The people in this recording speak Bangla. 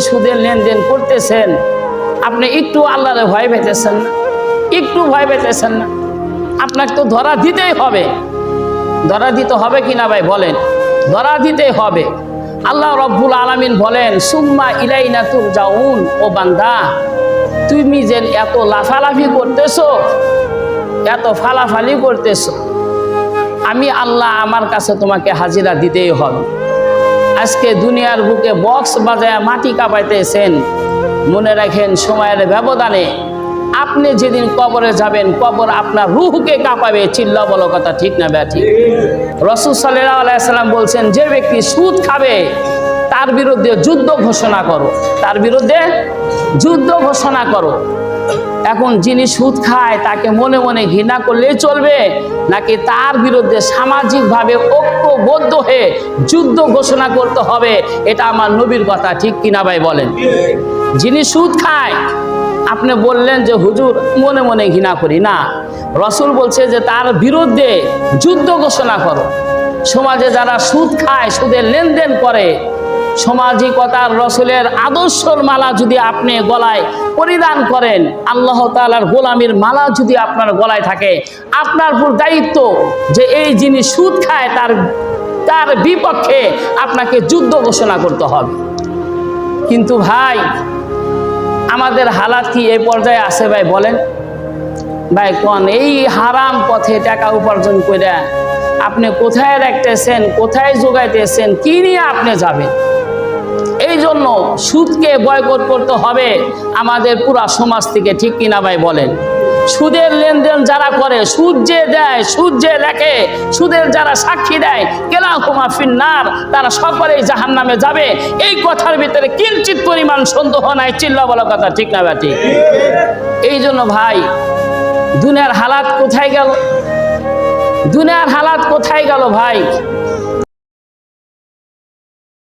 সুদের লেনদেন করতেছেন, আপনি একটু আল্লাহরে ভয় পেতেছেন না? একটু ভয় পেতেছেন না? আপনাকে তো ধরা দিতেই হবে। ধরা দিতে হবে কিনা ভাই বলেন? ধরা দিতেই হবে। আল্লাহ রব্বুল আলামিন বলেন, সুম্মা ইলাইনা তুরজাউন। ও বান্দা, তুমি যে এত লাফালাফি করতেছো, এত ফালাফালি করতেছো, আমি আল্লাহ আমার কাছে তোমাকে হাজিরা দিতেই হবে। আজকে দুনিয়ার বুকে বক্স বাজায় মাটি কাঁপাইতেছেন, মনে রাখেন সময়ের ব্যবধানে আপনি যেদিন কবরে যাবেন, কবর আপনার রূহকে কাঁপাবে। চিল্লা বলো, কথা ঠিক না ব্যাঠি? রাসূল সাল্লাল্লাহু আলাইহি সাল্লাম বলছেন, যে ব্যক্তি সুদ খাবে তার বিরুদ্ধে যুদ্ধ ঘোষণা করো, তার বিরুদ্ধে যুদ্ধ ঘোষণা করো। এখন যিনি সুদ খায় তাকে মনে মনে ঘৃণা করলেই চলবে, নাকি তার বিরুদ্ধে সামাজিকভাবে ঐক্যবদ্ধ হয়ে যুদ্ধ ঘোষণা করতে হবে? এটা আমার নবীর কথা, ঠিক কিনা ভাই বলেন? যিনি সুদ খায়, আপনি বললেন যে হুজুর মনে মনে ঘৃণা করি না, রাসূল বলছে যে তার বিরুদ্ধে যুদ্ধ ঘোষণা করো। সমাজে যারা সুদ খায়, সুদের লেনদেন করে, সামাজিকতার রাসূলের আদর্শের মালা যদি আপনি গলায় পরিধান করেন, আল্লাহ তাআলার গোলামীর মালা যদি আপনার গলায় থাকে, আপনার উপর দায়িত্ব যে এই যিনি সুদ খায় তার বিপক্ষে আপনাকে যুদ্ধ ঘোষণা করতে হবে। কিন্তু ভাই, আমাদের হালাত কি এই পর্যায়ে আছে ভাই বলেন? ভাই কোন এই হারাম পথে টাকা উপার্জন করে আপনি কোথায় রাখতেছেন, কোথায় যোগাইতেছেন, কি নিয়ে আপনি যাবেন? এই জন্য সুদকে বয়কট করতে হবে আমাদের পুরা সমাজ থেকে, ঠিক কিনা ভাই বলেন? সুদের লেনদেন যারা করে, সুদ যে দেয়, সুদ যে লেখে, সুদের যারা সাক্ষী দেয়, কেলাহুমা ফিন্নার, তারা সকলেই জাহান্নামে যাবে। এই কথার ভিতরে কিঞ্চিত পরিমাণ সন্দেহ নাই। চিল্লা বলা কথা, ঠিক না ব্যাটি? এই জন্য ভাই, দুনিয়ার হালাত কোথায় গেল? দুনিয়ার হালাত কোথায় গেল ভাই?